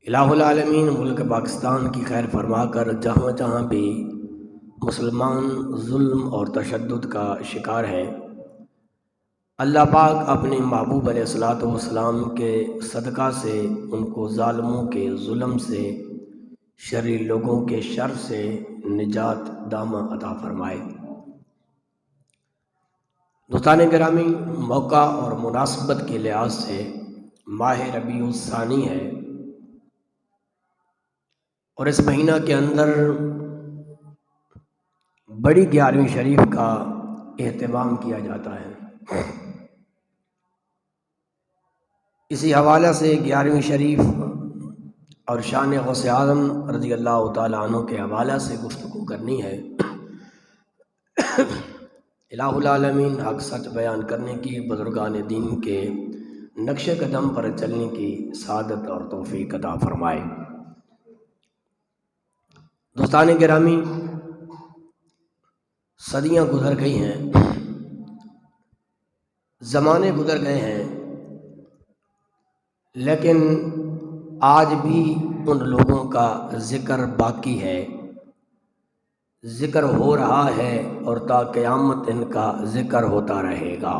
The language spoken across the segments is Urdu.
الہ العالمین ملک پاکستان کی خیر فرما کر جہاں جہاں بھی مسلمان ظلم اور تشدد کا شکار ہیں، اللہ پاک اپنے محبوب علیہ الصلوۃ والسلام کے صدقہ سے ان کو ظالموں کے ظلم سے، شرری لوگوں کے شر سے نجات دامہ عطا فرمائے۔ دوستان گرامی، موقع اور مناسبت کے لحاظ سے ماہ ربیع الثانی ہے اور اس مہینہ کے اندر بڑی 11ویں شریف کا اہتمام کیا جاتا ہے۔ اسی حوالے سے 11ویں شریف اور شان غوث اعظم رضی اللہ تعالیٰ عنہ کے حوالے سے گفتگو کرنی ہے۔ الہ العالمین حق سچ بیان کرنے کی، بزرگان دین کے نقش قدم پر چلنے کی سعادت اور توفیق عطا فرمائے۔ دوستان گرامی، صدیاں گزر گئی ہیں، زمانے گزر گئے ہیں، لیکن آج بھی ان لوگوں کا ذکر باقی ہے، ذکر ہو رہا ہے اور تا قیامت ان کا ذکر ہوتا رہے گا۔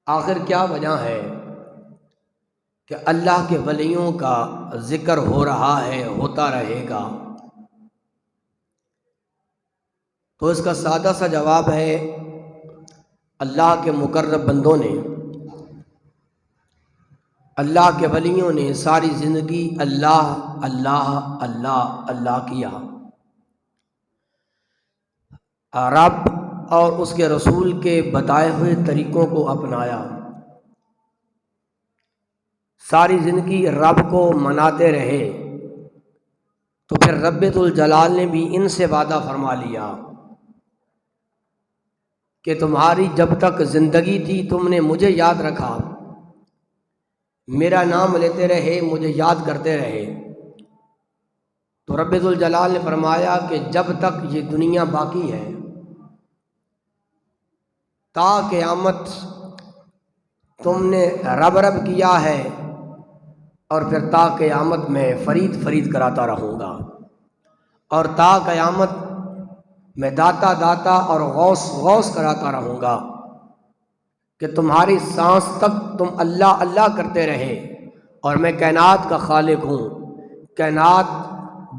آخر کیا وجہ ہے کہ اللہ کے ولیوں کا ذکر ہو رہا ہے، ہوتا رہے گا؟ تو اس کا سادہ سا جواب ہے، اللہ کے مقرب بندوں نے، اللہ کے ولیوں نے ساری زندگی اللہ اللہ اللہ اللہ کیا، رب اور اس کے رسول کے بتائے ہوئے طریقوں کو اپنایا، ساری زندگی رب کو مناتے رہے۔ تو پھر رب ذوالجلال نے بھی ان سے وعدہ فرما لیا کہ تمہاری جب تک زندگی تھی تم نے مجھے یاد رکھا، میرا نام لیتے رہے، مجھے یاد کرتے رہے۔ تو رب ذوالجلال نے فرمایا کہ جب تک یہ دنیا باقی ہے، تا قیامت تم نے رب رب کیا ہے، اور پھر تا قیامت میں فرید فرید کراتا رہوں گا، اور تا قیامت میں داتا داتا اور غوث غوث کراتا رہوں گا، کہ تمہاری سانس تک تم اللہ اللہ کرتے رہے، اور میں کائنات کا خالق ہوں۔ کائنات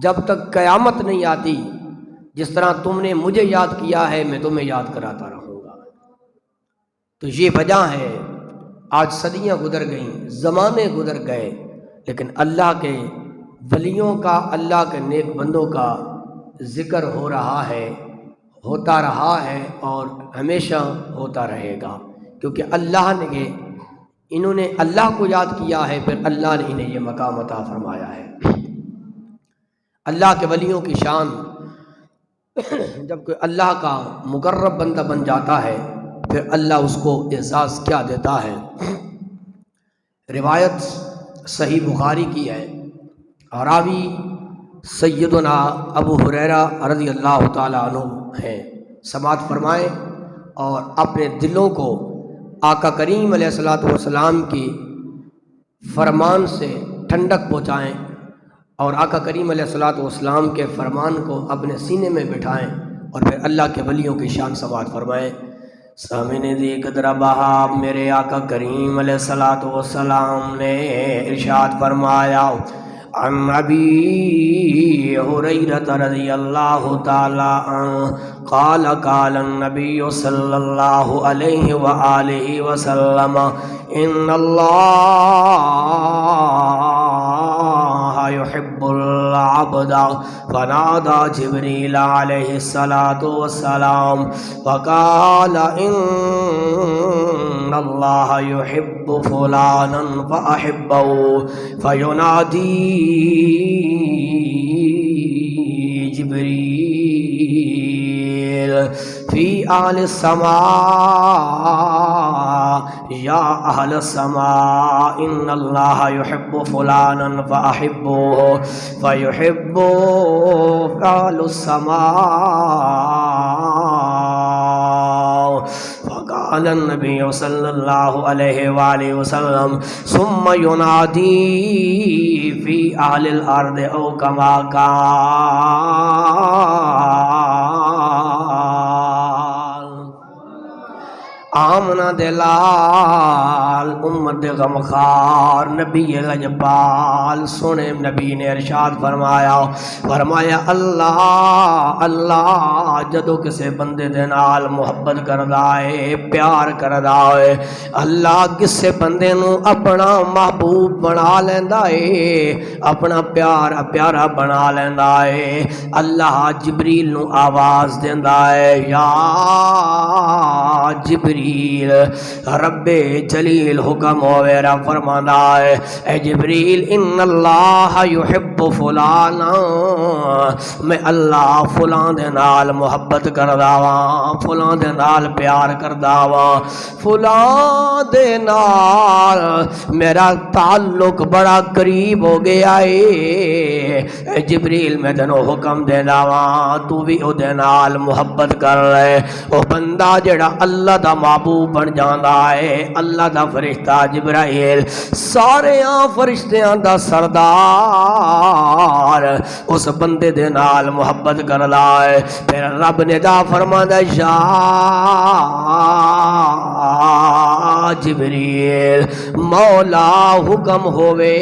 جب تک قیامت نہیں آتی، جس طرح تم نے مجھے یاد کیا ہے میں تمہیں یاد کراتا رہوں گا۔ تو یہ وجہ ہے، آج صدیاں گزر گئیں، زمانے گزر گئے، لیکن اللہ کے ولیوں کا، اللہ کے نیک بندوں کا ذکر ہو رہا ہے، ہوتا رہا ہے اور ہمیشہ ہوتا رہے گا، کیونکہ اللہ نے، انہوں نے اللہ کو یاد کیا ہے، پھر اللہ نے انہیں یہ مقام عطا فرمایا ہے۔ اللہ کے ولیوں کی شان، جب کوئی اللہ کا مقرب بندہ بن جاتا ہے، پھر اللہ اس کو اعزاز کیا دیتا ہے۔ روایت صحیح بخاری کی ہے، راوی سیدنا ابو ہریرہ رضی اللہ تعالیٰ عنہ ہیں، سماعت فرمائیں اور اپنے دلوں کو آقا کریم علیہ الصلوۃ والسلام کی فرمان سے ٹھنڈک پہنچائیں، اور آقا کریم علیہ الصلوۃ والسلام کے فرمان کو اپنے سینے میں بٹھائیں، اور پھر اللہ کے ولیوں کی شان سماعت فرمائیں۔ سامنے دی قدرہ بہاب میرے آقا کریم علیہ الصلوۃ والسلام نے ارشاد فرمایا، عن ابی ہریرہ رضی اللہ تعالی عنہ قال قال النبی صلی اللہ علیہ وآلہ وسلم ان اللہ يحب العبد فنادى جبريل عليه الصلاة والسلام فقال إن الله يحب فلانا فأحبه فينادي جبريل في أهل السماء يا أهل السماء إن الله يحب فلانا فأحبوه فيحب أهل السماء فقال علی النبی صلی اللہ علیہ وآلہ وسلم ثم ینادی فی اہل الارض او کما قال آمنہ دلال امت غمخار نبی لجبال سنے نبی نے ارشاد فرمایا اللہ جدو کسے بندے دے نال محبت کردہ ہے پیار کردہ ہے اللہ کسے بندے نو اپنا محبوب بنا لیندہ ہے اپنا پیارا بنا لیندہ ہے اللہ جبریل نو آواز دیندہ ہے یا جبریل رب جلیل حکم ہوئیرا فرمانا ہے اے جبریل ان اللہ یحب فلانا میں اللہ فلان دے نال محبت کرداواں فلان دے نال پیار کرداواں فلان دے نال میرا تعلق بڑا قریب ہو گیا ہے اے جبریل میں تینوں حکم دے داواں تو بھی او دے نال محبت کر رہے او بندہ جڑا اللہ دا محبوب بن جاندہ ہے اللہ دا فرشتہ جبرائیل سارے فرشتیاں دا سردار اس بندے دے نال محبت کردا ہے پھر رب نے دا فرمایا یا جبریل مولا حکم ہوئے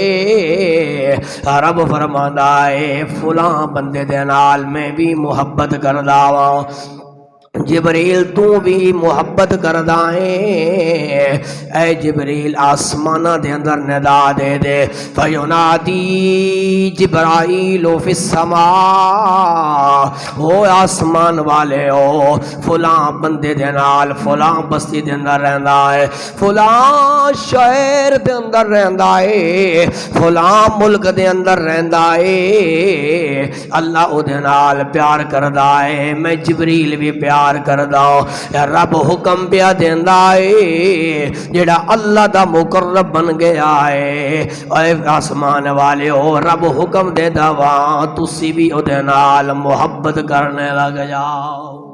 رب فرمایا ہے فلاں بندے دے نال میں بھی محبت کردا ہوں جبریل تو بھی محبت کردائیں اے جبریل آسمانہ دے اندر ندا دے دے فینادی جبرائیل فی السماء ہو آسمان والے ہو فلاں بندے دے نال فلاں بستی دے اندر رہندا ہے فلاں شہر دے اندر رہندا ہے فلاں ملک دے اندر رہندا ہے اللہ او دے نال پیار کردا ہے میں جبریل بھی پیار کردہ رب حکم پیا دیندا ہے جڑا اللہ دا مقرب بن گیا ہے اے آسمان والے ہو رب حکم دے داواں تسی بھی او دے نال محبت کرنے لگ جاؤ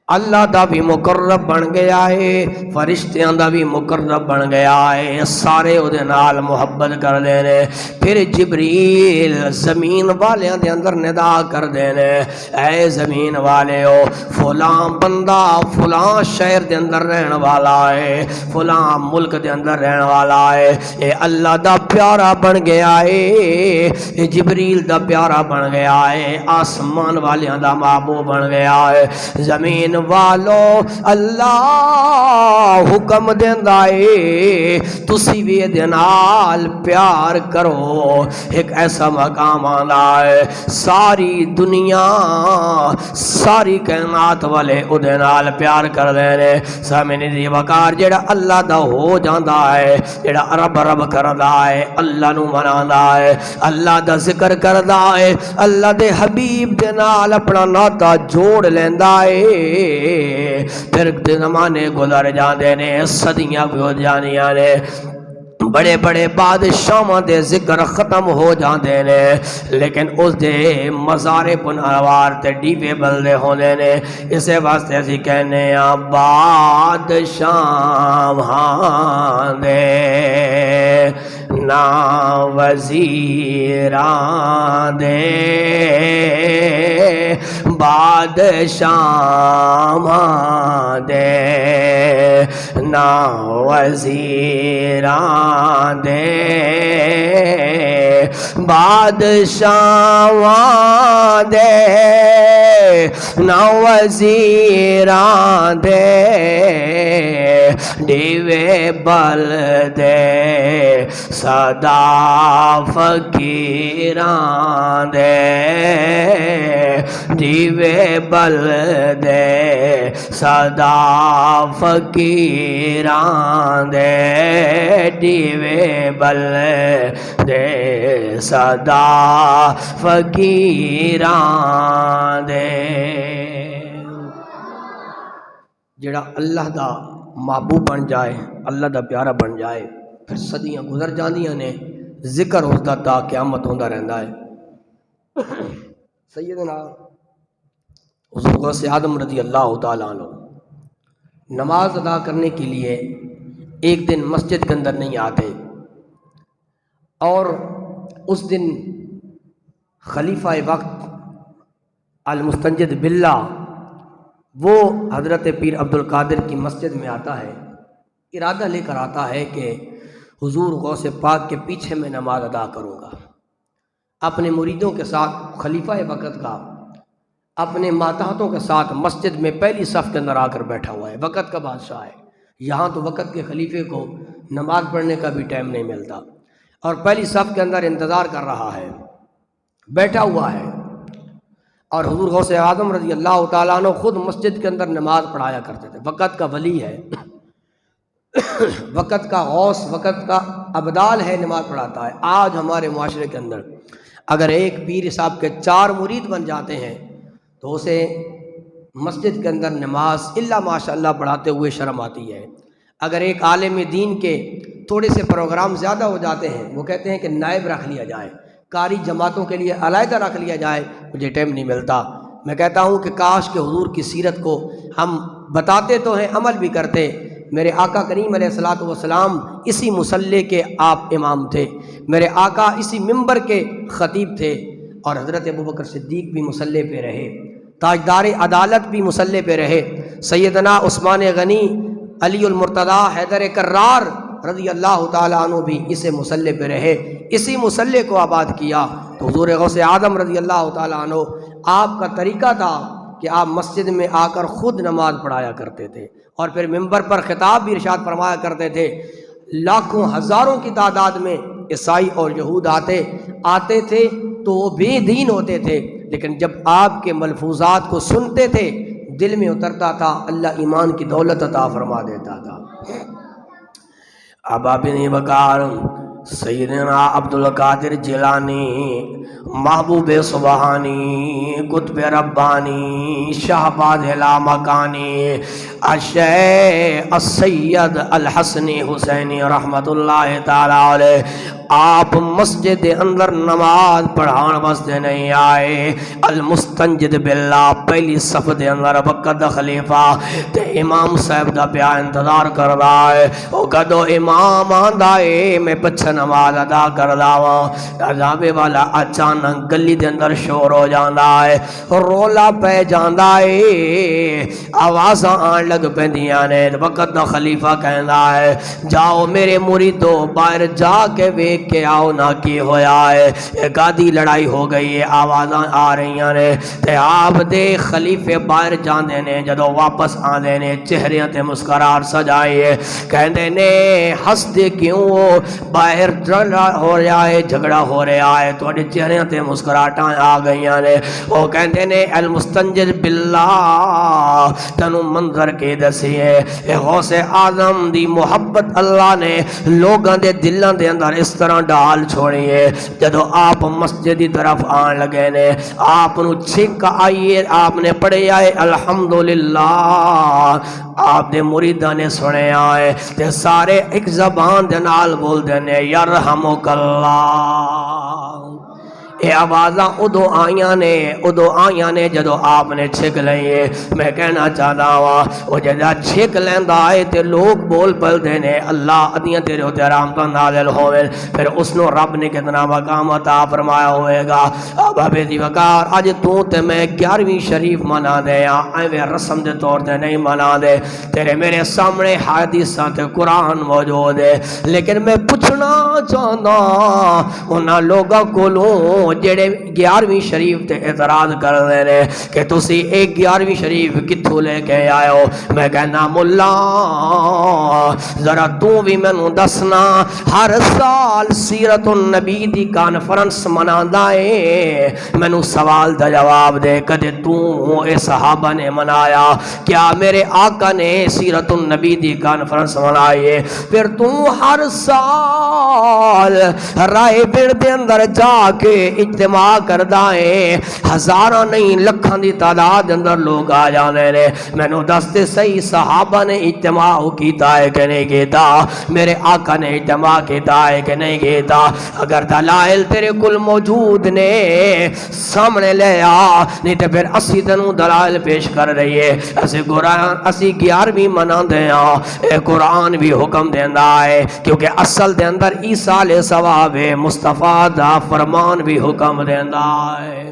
اللہ دا بھی مقرب بن گیا ہے فرشتیاں دا بھی مقرب بن گیا ہے سارے او دے نال محبت کر دینے پھر جبریل زمین والیاں دے اندر ندا کر دینے اے زمین والے ہو فلاں بندہ فلاں شہر دے اندر رہن والا ہے فلاں ملک دے اندر رہن والا ہے اے اللہ دا پیارا بن گیا ہے اے جبریل دا پیارا بن گیا ہے آسمان والیاں دا محبوب بن گیا ہے زمین والو اللہ حکم دیندا ہے تسی بھی دے نال پیار کرو ایک ایسا مقام آندا ہے ساری دنیا ساری کائنات والے او دے نال پیار کر دینے سامنے دی وقار جڑا اللہ دا ہو جاندا ہے جڑا رب رب کردا ہے اللہ نو مناندا ہے اللہ دا ذکر کردا ہے اللہ دے حبیب دے نال اپنا ناتا جوڑ لیندا ہے پھر زمانے گزر جاندے نے صدیاں بھی ہو جانیاں نے بڑے بڑے بادشاہاں دے ذکر ختم ہو جاندے نے لیکن اس دے مزارے پنوار تے ڈیوے بلدے ہوندے نے اسے واسطے اسی کہنے ہیں بادشاہاں دے نا وزیراں دے بادشاہاں دے نا وزیراں دے بادشاہاں دے نا وزیراں دے ڈیوے بل دے صدا فقیراں دے دیوے بل دے صدا فقیراں دے دیوے بل دے صدا فقیراں دے جڑا اللہ دا محبوب بن جائے اللہ دا پیارا بن جائے پھر صدیاں گزر جاندیاں نے ذکر اس دا تا قیامت ہوندا رہندا ہے سیدنا حضرت غوث اعظم رضی اللہ تعالیٰ عنہ نماز ادا کرنے کے لیے ایک دن مسجد کے اندر نہیں آتے، اور اس دن خلیفہ وقت المستنجد باللہ وہ حضرت پیر عبد القادر کی مسجد میں آتا ہے، ارادہ لے کر آتا ہے کہ حضور غوث پاک کے پیچھے میں نماز ادا کروں گا، اپنے مریدوں کے ساتھ خلیفہ وقت کا اپنے ماتحتوں کے ساتھ مسجد میں پہلی صف کے اندر آ کر بیٹھا ہوا ہے، وقت کا بادشاہ ہے۔ یہاں تو وقت کے خلیفے کو نماز پڑھنے کا بھی ٹائم نہیں ملتا، اور پہلی صف کے اندر انتظار کر رہا ہے، بیٹھا ہوا ہے۔ اور حضور غوث اعظم رضی اللہ تعالیٰ عنہ خود مسجد کے اندر نماز پڑھایا کرتے تھے، وقت کا ولی ہے، وقت کا غوث، وقت کا ابدال ہے، نماز پڑھاتا ہے۔ آج ہمارے معاشرے کے اندر اگر ایک پیر صاحب کے 4 مرید بن جاتے ہیں تو اسے مسجد کے اندر نماز الا ماشاء اللہ پڑھاتے ہوئے شرم آتی ہے۔ اگر ایک عالم دین کے تھوڑے سے پروگرام زیادہ ہو جاتے ہیں، وہ کہتے ہیں کہ نائب رکھ لیا جائے، قاری جماعتوں کے لیے علیحدہ رکھ لیا جائے، مجھے ٹائم نہیں ملتا۔ میں کہتا ہوں کہ کاش کہ حضور کی سیرت کو ہم بتاتے تو ہیں، عمل بھی کرتے۔ میرے آقا کریم علیہ الصلوۃ والسلام اسی مصلی کے آپ امام تھے، میرے آقا اسی منبر کے خطیب تھے، اور حضرت ابوبکر صدیق بھی مصلی پہ رہے، تاجدار عدالت بھی مصلی پہ رہے، سیدنا عثمان غنی، علی المرتضیٰ، حیدر کرار رضی اللہ تعالیٰ عنہ بھی اسے مصلی پہ رہے، اسی مصلی کو آباد کیا۔ تو حضور غوث اعظم رضی اللہ تعالیٰ عنہ آپ کا طریقہ تھا کہ آپ مسجد میں آ کر خود نماز پڑھایا کرتے تھے، اور پھر منبر پر خطاب بھی ارشاد فرمایا کرتے تھے۔ لاکھوں ہزاروں کی تعداد میں عیسائی اور یہود آتے تھے تو وہ بے دین ہوتے تھے، لیکن جب آپ کے ملفوظات کو سنتے تھے دل میں اترتا تھا، اللہ ایمان کی دولت عطا فرما دیتا تھا۔ ابا بن بکار سیدنا عبد القادر جیلانی، محبوب سبحانی، قطب ربانی، شہباز لا مکانی، الشیخ السید الحسنی حسینی رحمت اللہ تعالی علیہ، آپ مسجد اندر نماز پڑھان واسطے نہیں آئے، المستنجد باللہ پہلی صف دے اندر وقت خلیفہ تے امام صاحب دا پیا انتظار کردا ہے۔ او کدو امام آندا ہے میں پچھے نماز ادا کردا وا، عذاب والا اچانک گلی دے اندر شور ہو جاندا ہے، رولا پہ جاندا ہے، آوازاں آن لگ پیندیاں نے۔ وقت دا خلیفہ کہندا ہے جاؤ میرے مریدو باہر جا کے دیکھ کے آؤ نہ کی ہویا ہے، ایک آدھی لڑائی ہو گئی ہے، آوازاں آ رہی ہیں تے آپ دے خلیفے باہر جاندے نے، جدو واپس آندے نے چہریاں تے مسکراہٹ سجائیے، کہندے نے ہس دے کیوں ہو، باہر ہو رہا ہے، جھگڑا ہو رہا ہے، تواڈے چہریاں تے مسکراہٹاں آ گئیاں نے۔ وہ کہندے نے المستنجد باللہ تنو منظر کے دسی ہے، اے غوث اعظم دی محبت اللہ نے لوگاں دے دلاں دے اندر اس طرح ڈال چھوڑی ہے، جدو آپ مسجد دی طرف آن لگے نے آپ نو چھک آئیے، آپ نے پڑھے آئے الحمدللہ، آپ دے مریداں نے سنے آئے تے سارے ایک زبان دے نال بول دینے یرحمک اللہ۔ اے آوازاں ادو آئیاں نے جدو آپ نے چھک لئیے۔ میں کہنا چاہتا ہوا وہ جدہ چھک لیندا آئے تے لوگ بول پل دینے اللہ ادیاں تیرے ہوتے رحمتاں نازل ہوئے، پھر اس نو رب نے کتنا مقام عطا فرمایا ہوئے گا۔ اب ابھی دی وقار آج تو تے میں 11ویں شریف منا دے یا ایویں رسم دے طور تے نہیں منا دے، تیرے میرے سامنے حدیثاں تے قرآن موجود ہے، لیکن میں پوچھنا چاہتا انہاں لوگاں کولوں جڑے 11ویں شریف تے اعتراض کر دے نے کہ تسی ایک 11ویں شریف کتھوں لے کے آئے ہو۔ میں کہنا ملا ذرا تو بھی مینوں دسنا، ہر سال سیرت النبی دی کانفرنس مناندا ہے، مینوں سوال دا جواب دے، کدے تو اے صحابہ نے منایا؟ کیا میرے آقا نے سیرت النبی دی کانفرنس منائی ہے؟ پھر تو ہر سال نال رائے بڑ دے اندر جا کے اجتماع کردا ہے، ہزاراں نہیں لکھاں دی تعداد اندر لوگ آ جاندے نے۔ مینوں دستے صحیح صحابہ نے اجتماع کیتا ہے کہ نہیں کیتا؟ میرے آقا نے اجتماع کیتا ہے کہ نہیں کیتا؟ اگر دلائل تیرے کل موجود نے سامنے لے آ، نہیں تے پھر اسی تینوں دلائل پیش کر رہی ہے۔ اسی 11ویں منا دے ہاں، اے قرآن بھی حکم دیندا ہے، کیونکہ اصل دے اندر ایصال ثواب ہے، مصطفیٰ دا فرمان بھی حکم دیندا ہے۔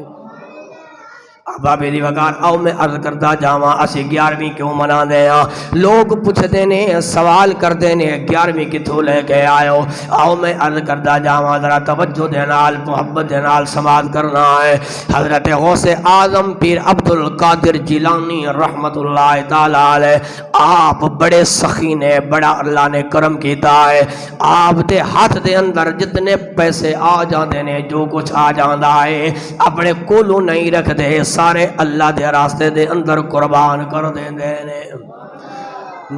بابے دی وقار آؤ میں عرض کرتا جاواں اسی 11ویں کیوں منا دے ہاں؟ لوگ پوچھتے نے، سوال کرتے نے 11ویں کتھوں لے کے آئے ہو؟ آؤ میں عرض کرتا جاواں، ذرا توجہ دے نال محبت دے نال سماعت کرنا ہے۔ حضرت غوث اعظم پیر عبد القادر جیلانی رحمت اللہ تعالی علیہ، آپ بڑے سخی نے، بڑا اللہ نے کرم کیتا ہے۔ آپ دے ہاتھ دے اندر جتنے پیسے آ جاندے نے، جو کچھ آ جاندا ہے، اپنے کولوں نہیں رکھ دے، سارے اللہ دے راستے دے اندر قربان کر دیندے نے۔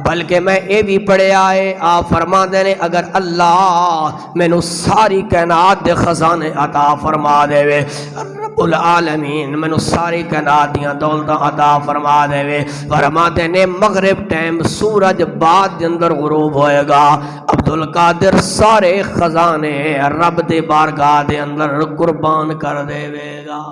بلکہ میں اے بھی پڑھے آئے، آپ فرما دینے اگر اللہ مینوں ساری کائنات دے خزانے عطا فرما دے وے، رب العالمین مینوں ساری کائنات دیاں دولتاں عطا فرما دے وے، فرما دینے مغرب ٹائم سورج بعد دے اندر غروب ہوئے گا، عبد القادر سارے خزانے رب دے بارگاہ دے اندر قربان کر دے وے گا۔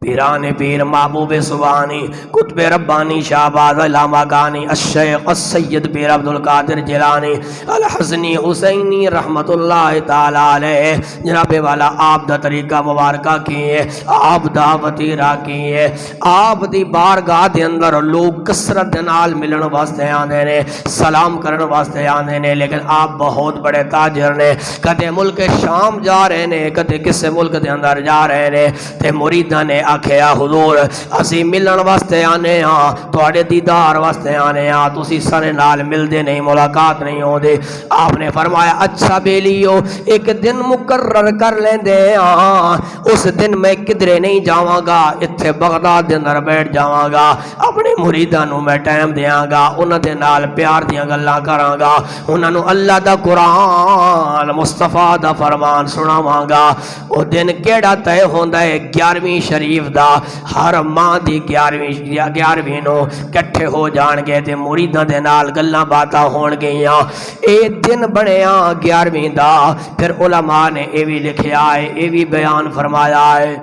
پیران پیر محبوب سبحانی قطب ربانی شہباز علامہ گانی الشیخ السید پیر عبد القادر جیلانی الحسنی حسینی رحمت اللہ تعالی علیہ، جناب والا آپ دا طریقہ مبارکہ کیے، آپ دعوتی را کیے، آپ دی بارگاہ دے اندر لوگ کثرت دے نال ملن واسطے آندے نے، سلام کرن واسطے آندے نے، لیکن آپ بہت بڑے تاجر نے، کدے ملک شام جا رہے نے، کدے کسے ملک دے اندر جا رہے نے، تے مریداں نے آکھیا حضور اسی ملن واسطے آنے ہاں، تواڈے دیدار واسطے آنے ہاں، تسی سارے نال ملدے نہیں، ملاقات نہیں ہوندی۔ آپ نے فرمایا اچھا بیلیو ایک دن مقرر کر لیندے ہاں، اس دن میں کدرے نہیں جاواں گا، اتھے بغداد دے اندر بیٹھ جاواں گا، اپنے مریداں نوں میں ٹائم دیاں گا، انہاں دے نال پیار دیاں گلاں کراں گا، انہاں نوں اللہ دا قرآن مصطفیٰ دا فرمان سناواں گا۔ او دن کیڑا طے ہوندا ہے؟ 11ویں شریف دا، ہر ماہ دی 11ویں نو کٹھے ہو جان گے تے مریداں دے نال گلاں باتاں ہون گیاں، اے دن بنیا 11ویں دا۔ پھر علماء نے اے بھی لکھیا ہے، اے بھی بیان فرمایا ہے،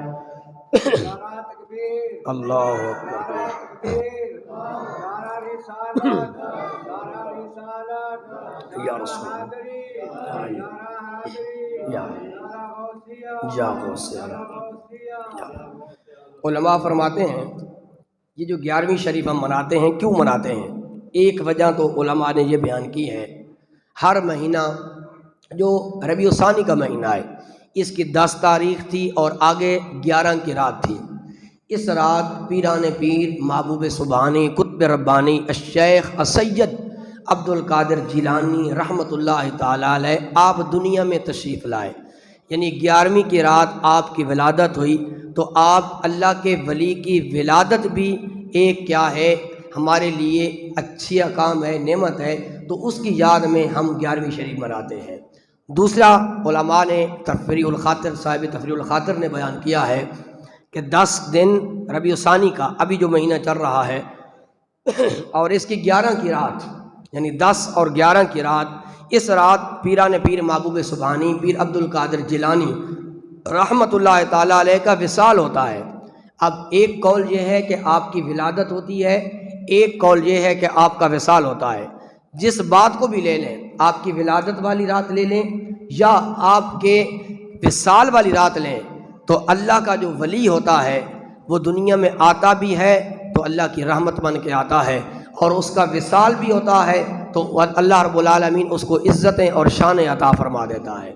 اللہ یا رسول یا علماء فرماتے ہیں یہ جو 11ویں شریف ہم مناتے ہیں، کیوں مناتے ہیں؟ ایک وجہ تو علماء نے یہ بیان کی ہے، ہر مہینہ جو ربیع الثانی کا مہینہ ہے، اس کی 10 تاریخ تھی اور آگے 11 کی رات تھی۔ اس رات پیران پیر محبوب سبحانی قطب ربانی الشیخ السید عبد القادر جیلانی رحمت اللہ تعالی علیہ آپ دنیا میں تشریف لائے، یعنی 11ویں کی رات آپ کی ولادت ہوئی، تو آپ اللہ کے ولی کی ولادت بھی ایک کیا ہے ہمارے لیے اچھی کام ہے، نعمت ہے، تو اس کی یاد میں ہم 11ویں شریف مناتے ہیں۔ دوسرا علماء نے تفریح الخاطر، صاحب تفریح الخاطر نے بیان کیا ہے کہ 10 دن ربیع الثانی کا ابھی جو مہینہ چل رہا ہے اور اس کی 11 کی رات، یعنی 10 اور 11 کی رات، اس رات پیران پیر محبوب سبحانی پیر عبد القادر جیلانی رحمت اللہ تعالیٰ علیہ کا وصال ہوتا ہے۔ اب ایک قول یہ ہے کہ آپ کی ولادت ہوتی ہے، ایک قول یہ ہے کہ آپ کا وصال ہوتا ہے۔ جس بات کو بھی لے لیں، آپ کی ولادت والی رات لے لیں یا آپ کے وصال والی رات لیں، تو اللہ کا جو ولی ہوتا ہے وہ دنیا میں آتا بھی ہے تو اللہ کی رحمت بن کے آتا ہے، اور اس کا وصال بھی ہوتا ہے تو اللہ رب العالمین اس کو عزتیں اور شانیں عطا فرما دیتا ہے۔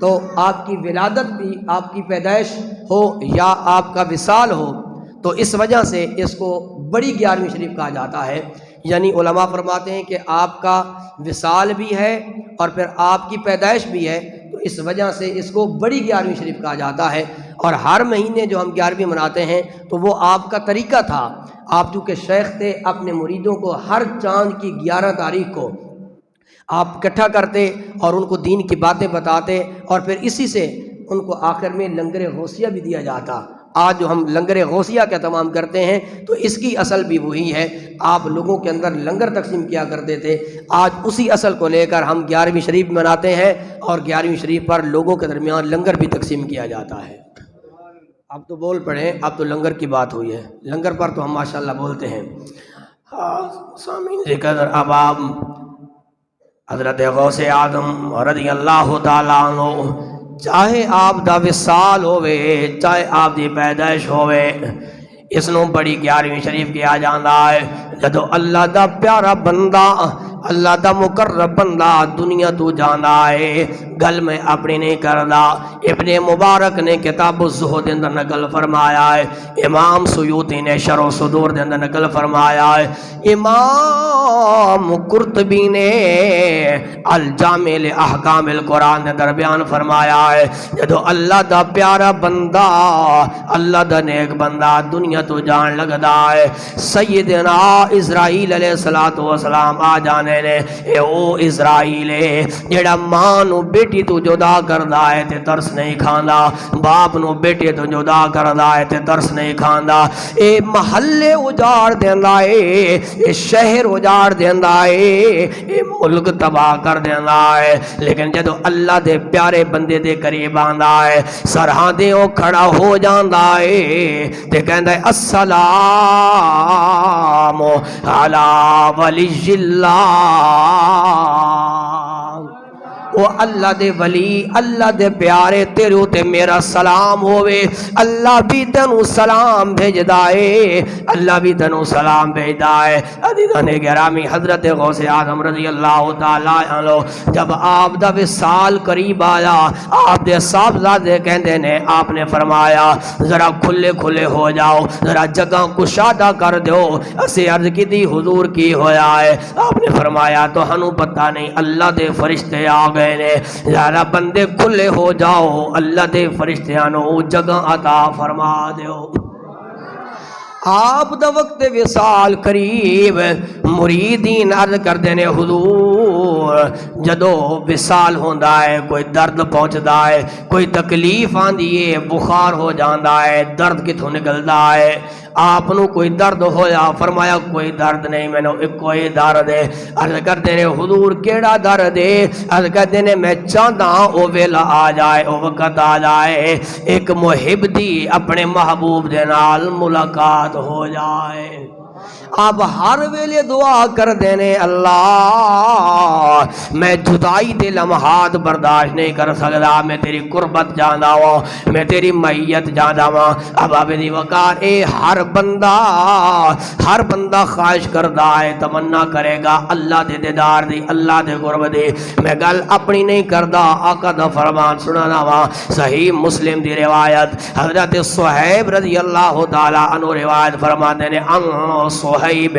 تو آپ کی ولادت بھی، آپ کی پیدائش ہو یا آپ کا وصال ہو، تو اس وجہ سے اس کو بڑی 11ویں شریف کہا جاتا ہے۔ یعنی علماء فرماتے ہیں کہ آپ کا وصال بھی ہے اور پھر آپ کی پیدائش بھی ہے، تو اس وجہ سے اس کو بڑی 11ویں شریف کہا جاتا ہے۔ اور ہر مہینے جو ہم 11ویں مناتے ہیں تو وہ آپ کا طریقہ تھا، آپ چونکہ شیخ تھے، اپنے مریدوں کو ہر چاند کی 11 تاریخ کو آپ اکٹھا کرتے اور ان کو دین کی باتیں بتاتے، اور پھر اسی سے ان کو آخر میں لنگر غوثیہ بھی دیا جاتا۔ آج جو ہم لنگر غوثیہ کا تمام کرتے ہیں تو اس کی اصل بھی وہی ہے۔ آپ لوگوں کے اندر لنگر تقسیم کیا کرتے تھے، آج اسی اصل کو لے کر ہم 11ویں شریف مناتے ہیں، اور 11ویں شریف پر لوگوں کے درمیان لنگر بھی تقسیم کیا جاتا ہے۔ اب تو بول پڑے، اب تو لنگر کی بات ہوئی ہے، لنگر پر تو ہم ماشاءاللہ بولتے ہیں۔ سامعین کے قدر، اب آپ حضرت غوث اعظم رضی اللہ تعالیٰ عنہ، چاہے آپ دا وصال ہوئے، چاہے آپ دی پیدائش ہوئے، اس نو بڑی 11ویں شریف کیا جاندہ ہے جدو اللہ دا پیارا بندہ، اللہ دا مقرب بندہ دنیا تو جاندہ ہے۔ گل میں اپنی نہیں کردہ، ابن مبارک نے کتاب الزہد اندر نقل فرمایا ہے، امام سیوطی نے شرح الصدور دے اندر نقل فرمایا ہے، امام قرطبی نے الجامع لأحکام القرآن دے اندر بیان فرمایا ہے، جدو اللہ دا پیارا بندہ، اللہ دا نیک بندہ دنیا تو جان لگدا ہے، سیدنا اسرائیل علیہ السلام آ جانے نے، اے او اسرائیل جیڑا ماں نو بیٹی تو جدا کردا ہے تے ترس نہیں کھاندا، باپ نو بیٹی تو جدا کردا ہے تے ترس نہیں کھاندا، اے محلے اجاڑ دیندا ہے، اے شہر اجاڑ دیندا ہے، اے ملک تباہ کر دیندا ہے، لیکن جدو اللہ دے پیارے بندے دے قریب آندا ہے، سرحدیں او کھڑا ہو جاندا ہے تے کہندا ہے السلام علی ولی اللہ، وہ اللہ دے ولی، اللہ دے پیارے تیرے تے میرا سلام ہوئے، اللہ بھی تنو سلام بھیجدا ہے، اللہ بھی تنو سلام بھیجدا ہے۔ عزیزان گرامی، حضرت غوث اعظم رضی اللہ تعالیٰ عنہ جب آپ دا وصال قریب آیا، آپ دے صاحبزادے کہندے نے، آپ نے فرمایا ذرا کھلے کھلے ہو جاؤ، ذرا جگہ کشادہ کر دو، اسے عرض کی دی حضور کی ہویا ہے، آپ نے فرمایا تو ہنو پتہ نہیں اللہ دے فرشتے آ گئے نے، ذرا بندے کھلے ہو جاؤ، اللہ دے فرشتیاں نو جگہ عطا فرما دیو۔ آپ دا وقت وصال قریب، مریدین عرض کر دینے حضور جدو وصال ہوندا ہے، کوئی درد پہنچدا ہے، کوئی تکلیف آندی ہے، بخار ہو جاندا ہے، درد کتھوں نکلدا ہے، آپ نو کوئی درد ہویا؟ فرمایا کوئی درد نہیں، میں نو کوئی درد ہے۔ عرض کر دینے حضور کیڑا درد ہے؟ عرض کر دینے میں چاہتا او ویلا آ جائے، او وقت آ جائے، ایک محب دی اپنے محبوب دے نال ملاقات ہو جائے۔ آپ ہر ویلے دعا کر دینے اللہ میں جدائی دے لمحات برداشت نہیں کر سکتا، میں تیری قربت جانا ہوں، میں تیری معیت جانا ہوں۔ اب آپ دی وقار اے ہر بندہ خواہش کردہ ہے، تمنا کرے گا اللہ دے دیدار دی، اللہ دے قرب دی۔ میں گل اپنی نہیں کردہ، آقا دا فرمان سنانا ہوں، صحیح مسلم دی روایت، حضرت صہیب رضی اللہ تعالیٰ عنہ روایت فرماتے ہیں، صہیب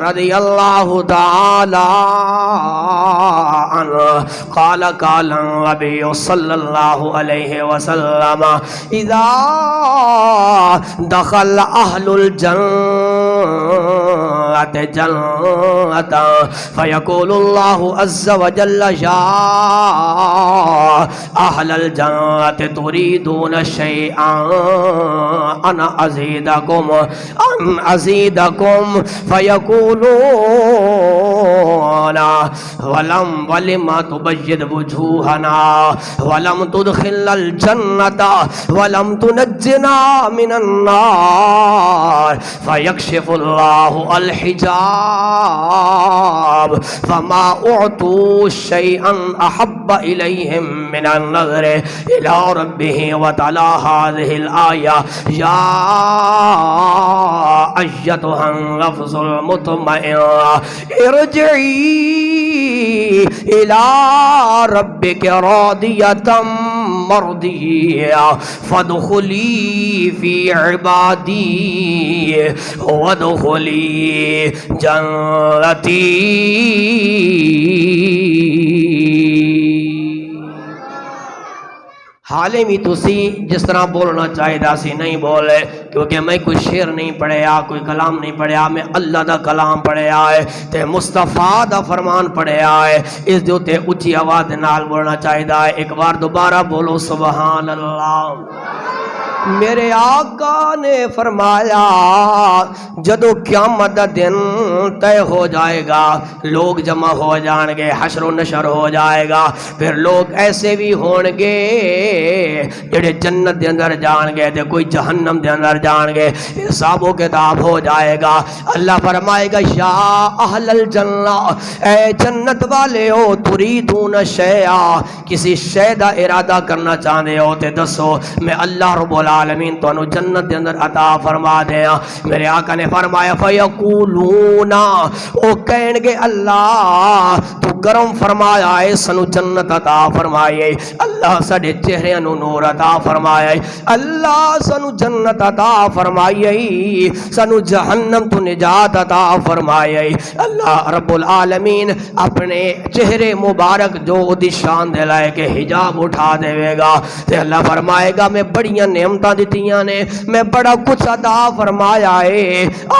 رضی اللہ تعالی عنہ قال قال نبی صلی اللہ علیہ وسلم اذا دخل اہل الجنت جنت فیقول اللہ عز وجل یا اہل الجنت تريدون شیئا انا ازیدکم فیقولون ولم تبید وجوہنا ولم تدخل الجنت ولم تنجنا من النار فیکشف اللہ الحجاب فما اعطوا شیئا احب الیہم من النظر الى ربه وتلا هذه الآیہ یا ایتها النفس المطمئنة ارجعی الى ربک راضیة مرضیة فادخلی فی عبادی وادخلی جنتی۔ حالے بھی تسی جس طرح بولنا چاہیے دا سی نہیں بولے، کیونکہ میں کوئی شعر نہیں پڑھیا، کوئی کلام نہیں پڑھیا، میں اللہ دا کلام پڑھیا ہے تے مصطفیٰ دا فرمان پڑھیا ہے۔ اس دے تے اچھی آواز نال بولنا چاہیے۔ ایک بار دوبارہ بولو سبحان اللہ۔ میرے آقا نے فرمایا جدو قیامت دا دن طے ہو جائے گا، لوگ جمع ہو جان گے، حشر و نشر ہو جائے گا، پھر لوگ ایسے بھی ہون گے جڑے جنت دے اندر جان گے تے کوئی جہنم دے اندر جان گے، حساب و کتاب ہو جائے گا۔ اللہ فرمائے گا یا اہل الجنہ، اے جنت والے ہو، تریدون شیئا، کسی شے دا ارادہ کرنا چاہتے ہو تے دسو، میں اللہ رب العالمین تو انہوں جنت دے اندر عطا فرما دیا۔ میرے آقا نے فرمایا فیقولون، او کہیں گے اللہ تو کرم فرمایا ہے، سنو جنت عطا فرمائے، اللہ ساڑے چہرے انہوں نور عطا فرمائے، اللہ سنو جنت عطا فرمائے، سنو جہنم تو نجات عطا فرمائے۔ اللہ رب العالمین اپنے چہرے مبارک جو دی شان دلائے کہ حجاب اٹھا دے گا تے اللہ فرمائے گا میں بڑیاں نعمتاں دیتیاں نے، میں بڑا کچھ عطا فرمایا ہے،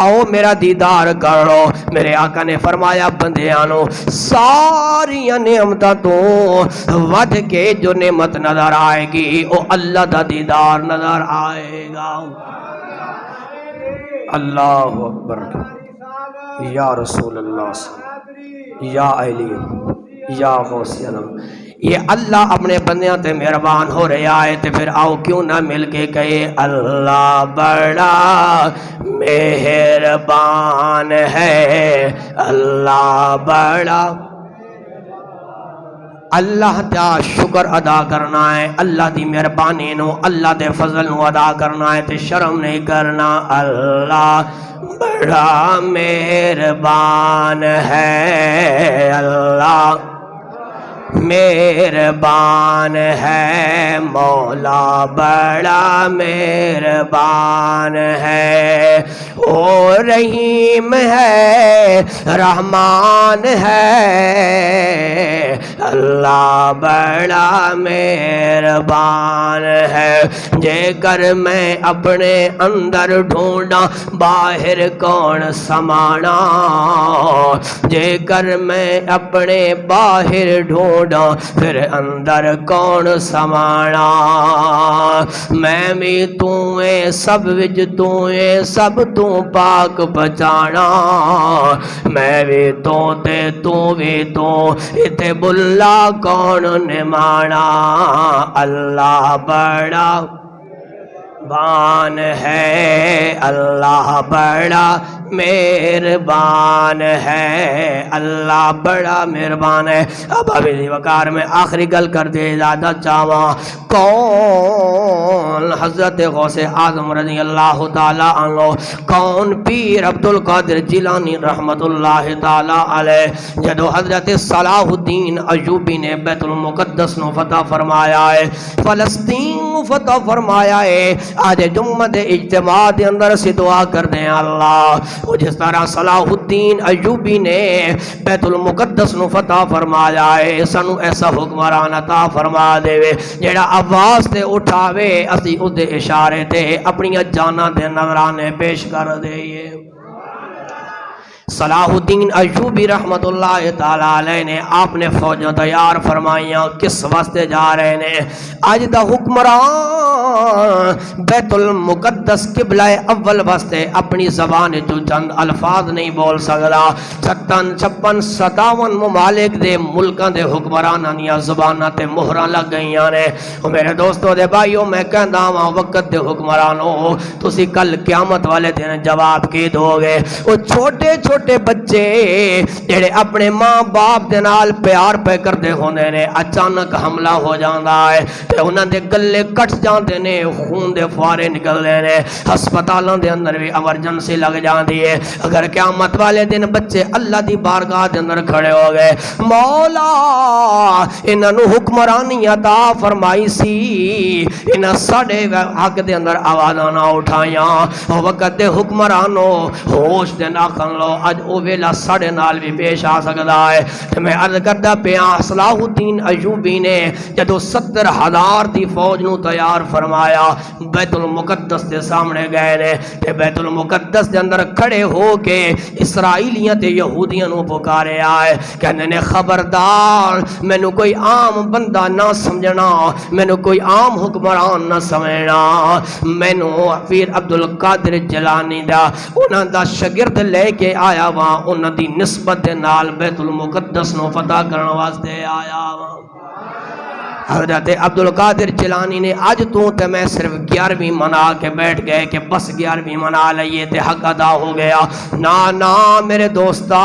آؤ میرا دیدار کرو۔ میرے آقا نے فرمایا بندیانو ساری نعمتاں تو ود کے جو نعمت نظر آئے گی او اللہ دا دیدار نظر آئے گا۔ اللہ اکبر، یا رسول اللہ، یا علی، یا غوث اعظم۔ یہ اللہ اپنے بندیاں تے مہربان ہو رہا ہے تے پھر آؤ کیوں نہ مل کے کہے اللہ بڑا مہربان ہے، اللہ بڑا۔ اللہ دا شکر ادا کرنا ہے، اللہ دی مہربانی نو، اللہ دے فضل نو ادا کرنا ہے تے شرم نہیں کرنا۔ اللہ بڑا مہربان ہے، اللہ مہربان ہے، مولا بڑا مہربان ہے، او رحیم ہے، رحمان ہے، اللہ بڑا مہربان ہے۔ جے کر میں اپنے اندر ڈھونڈا باہر کون سمانا، جے کر میں اپنے باہر ڈھونڈا پھر اندر کون سمانا، میں بھی تو اے سب وچ تو اے سب تو پاک بچانا، میں بھی تو تے تو بھی تو اتے بلا کون نمانا، اللہ بڑا بان ہے، اللہ بڑا مہربان ہے، اللہ بڑا مہربان ہے۔ اب ابھی وقار میں آخری گل کر دے زیادہ چاہواں، کون حضرت غوث اعظم رضی اللہ تعالیٰ عنہ، کون پیر عبدالقادر جیلانی رحمت اللہ تعالیٰ علیہ، جدو حضرت صلاح الدین ایوبی نے بیت المقدس نو فتح فرمایا ہے، فلسطین نو فتح فرمایا ہے، آج جمعہ دے اجتماع دے اندر سے دعا کر دیں اللہ وہ جس طرح صلاح الدین ایوبی نے بیت المقدس نو فتح فرمایا ہے، سانو ایسا حکمران عطا فرما دے جیڑا آواز تے اٹھاوے اسی اس دے اشارے تے اپنی جاناں دے نظرانے پیش کر دئیے۔ صلاح الدین ایوبی رحمت اللہ تعالیٰ علیہ نے آپ نے فوجوں تیار فرمائیاں، کس واسطے جا رہے نے؟ آج دا حکمران بیت المقدس قبلہ اول واسطے اپنی زبان جو چند الفاظ نہیں بول سکتا، 56 ممالک دے ملکاں دے حکمرانانیاں زباناں تے مہراں لگ گئیاں نے۔ میرے دوستو دے بھائیو، میں کہندا ہاں وقت دے حکمرانوں، تسی کل قیامت والے دن جواب کی دو گے؟ وہ چھوٹے چھوٹے بچے جڑے اپنے ماں باپ دے نال پیار پہ کردے ہوندے نے، اچانک حملہ ہو جاندا ہے تے انہاں دے گلے کٹ جاندے نے، خون دے فوارے نکلدے نے، ہسپتالاں دے اندر بھی ایمرجنسی لگ جاندی ہے۔ اگر قیامت والے دن بچے اللہ دی بارگاہ دے اندر کھڑے ہو گئے، مولا انہاں نو حکمرانی عطا فرمائی سی، انہاں ساڈے حق دے اندر آوازاں نہ اٹھائیاں، وقت دے حکمرانوں ہوش دے ناخن لو، اج او ویلا ساڈے نال بھی پیش آ سکدا ہے تے میں عرض کردا پیا صلاح الدین ایوبی نے جدوں 70,000 دی فوج نو تیار فرمایا بیت المقدس دے سامنے گئے نے تے بیت المقدس دے اندر کھڑے ہو کے اسرائیلیاں تے یہودیاں نو پکارے آئے کہنے نے خبردار مینوں کوئی عام بندہ نہ سمجھنا مینوں کوئی عام حکمران نہ سمجھنا مینوں پیر عبد القادر جیلانی دا انہاں دا شاگرد لے کے آیا وا انہاں دی نسبت دے نال بیت المقدس نو فتح کرن واسطے آیا وا حضرت عبد القادر جیلانی نے اج تو تے میں صرف 11ویں منا کے بیٹھ گئے کہ بس 11ویں منا لئیے تے حق ادا ہو گیا نا میرے دوستا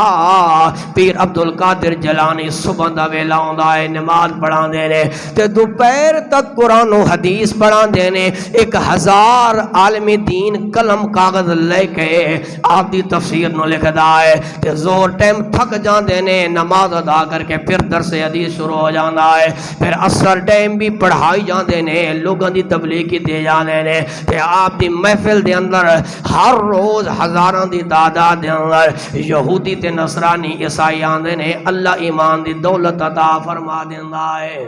پیر عبد القادر جیلانی صبح دا ویلا ہوندا ہے نماز پڑھا دینے تے دوپہر تک قرآن و حدیث پڑھا دینے 1000 عالم دین قلم کاغذ لے کے آپ دی تفسیر نو لکھدا ہے تے زور ٹائم تھک جان دینے نماز ادا کر کے پھر درس حدیث شروع ہو جانا ہے پھر اثر ٹائم بھی پڑھائی جاندے نے لوگاں دی تبلیغ کی دے جاندے نے تے آپ دی محفل دے اندر ہر روز ہزاراں دی تعداد دے اندر یہودی تے نصرانی عیسائی آندے نے اللہ ایمان دی دولت عطا فرما دیندا ہے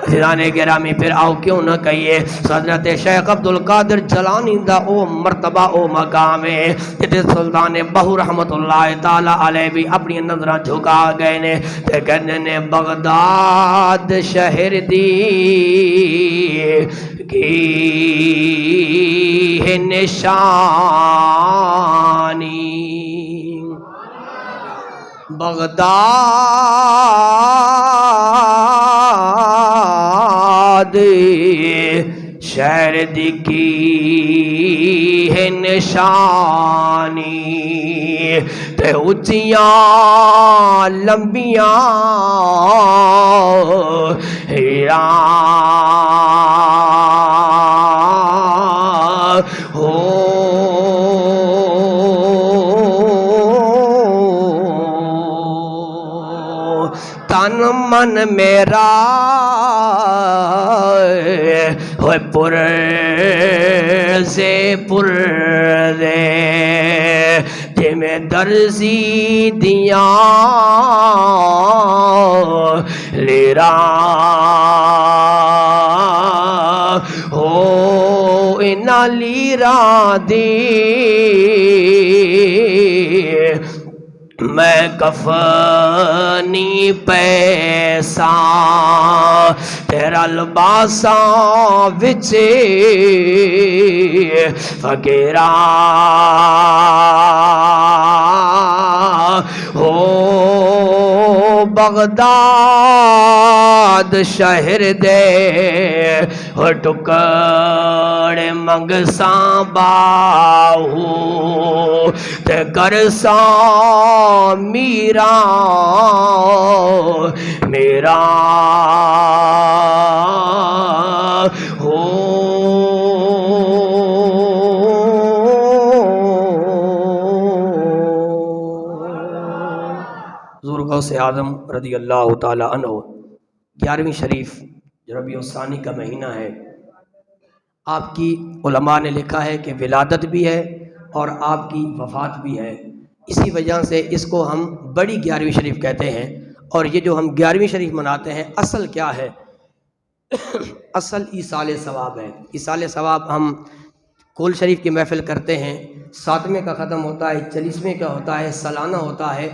عزیزان گرامی پھر آؤ کیوں نہ کہیے حضرت شیخ عبد القادر جیلانی دا او مرتبہ او مقام ہے جتے سلطان بہو رحمت اللہ تعالی علیہ بھی اپنی نظرہ جھکا گئے نے تے کہنے نے بغداد شہر دی کی ہے نشانی بغداد شہر دی کی ہے نشانی تے اچیاں لمبیاں ہو تن من میرا ہوئے پر دے جے میں درزی دیاں لیرا ہو اینا لیرا دی میں کفنی پیسہ تیرا لباساں وچے فقیرہ ہو بغداد شہر دے ہو ٹکڑے منگساں باہو تے کرساں میرا ہو حضور غوث اعظم رضی اللہ تعالی عنہ 11ویں شریف ربیع الثانی کا مہینہ ہے آپ کی علماء نے لکھا ہے کہ ولادت بھی ہے اور آپ کی وفات بھی ہے اسی وجہ سے اس کو ہم بڑی 11ویں شریف کہتے ہیں اور یہ جو ہم 11ویں شریف مناتے ہیں اصل کیا ہے اصل ایصال ثواب ہے ایصال ثواب ہم کول شریف کی محفل کرتے ہیں 7ویں کا ختم ہوتا ہے 40ویں کا ہوتا ہے سالانہ ہوتا ہے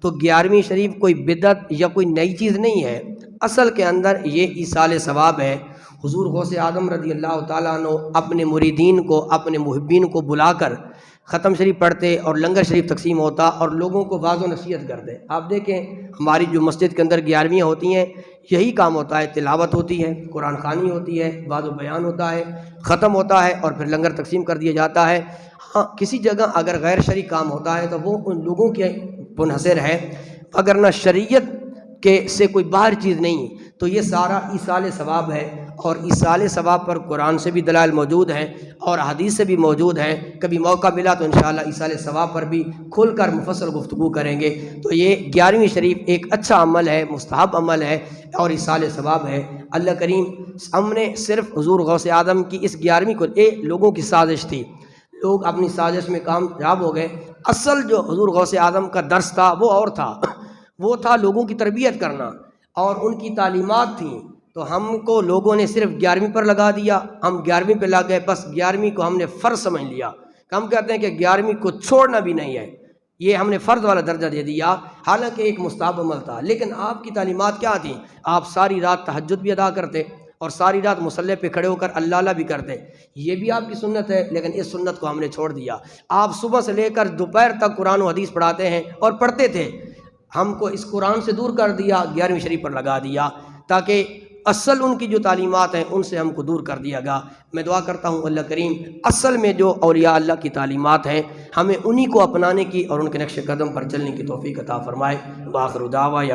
تو 11ویں شریف کوئی بدعت یا کوئی نئی چیز نہیں ہے اصل کے اندر یہ ایصال ثواب ہے حضور غوث اعظم رضی اللہ تعالیٰ عنہ اپنے مریدین کو اپنے محبین کو بلا کر ختم شریف پڑھتے اور لنگر شریف تقسیم ہوتا اور لوگوں کو واعظ و نصیحت کرتے آپ دیکھیں ہماری جو مسجد کے اندر 11ویں ہوتی ہیں یہی کام ہوتا ہے تلاوت ہوتی ہے قرآن خوانی ہوتی ہے واعظ و بیان ہوتا ہے ختم ہوتا ہے اور پھر لنگر تقسیم کر دیا جاتا ہے ہاں کسی جگہ اگر غیر شرعی کام ہوتا ہے تو وہ ان لوگوں کے منحصر ہے اگر نہ شریعت کے سے کوئی باہر چیز نہیں تو یہ سارا ایصال ثواب ہے اور ایصال ثواب پر قرآن سے بھی دلائل موجود ہیں اور حدیث سے بھی موجود ہیں کبھی موقع ملا تو انشاءاللہ ایصال ثواب پر بھی کھل کر مفصل گفتگو کریں گے تو یہ 11ویں شریف ایک اچھا عمل ہے مستحب عمل ہے اور ایصال ثواب ہے اللہ کریم ہم نے صرف حضور غوث اعظم کی اس 11ویں کو لوگوں کی سازش تھی لوگ اپنی سازش میں کامیاب ہو گئے اصل جو حضور غوث اعظم کا درس تھا وہ اور تھا، وہ تھا لوگوں کی تربیت کرنا، اور ان کی تعلیمات تھیں۔ تو ہم کو لوگوں نے صرف 11ویں پر لگا دیا، ہم 11ویں پہ لگ گئے، بس 11ویں کو ہم نے فرض سمجھ لیا۔ ہم کہتے ہیں کہ 11ویں کو چھوڑنا بھی نہیں ہے، یہ ہم نے فرض والا درجہ دے دیا، حالانکہ ایک مستحب عمل تھا۔ لیکن آپ کی تعلیمات کیا تھیں؟ آپ ساری رات تہجد بھی ادا کرتے اور ساری رات مصلی پہ کھڑے ہو کر اللہ اللہ بھی کرتے، یہ بھی آپ کی سنت ہے، لیکن اس سنت کو ہم نے چھوڑ دیا۔ آپ صبح سے لے کر دوپہر تک قرآن و حدیث پڑھاتے ہیں اور پڑھتے تھے، ہم کو اس قرآن سے دور کر دیا، 11ویں شریف پر لگا دیا، تاکہ اصل ان کی جو تعلیمات ہیں ان سے ہم کو دور کر دیا گا۔ میں دعا کرتا ہوں اللہ کریم اصل میں جو اولیاء اللہ کی تعلیمات ہیں ہمیں انہی کو اپنانے کی اور ان کے نقش قدم پر چلنے کی توفیق عطا فرمائے۔ وآخر دعوانا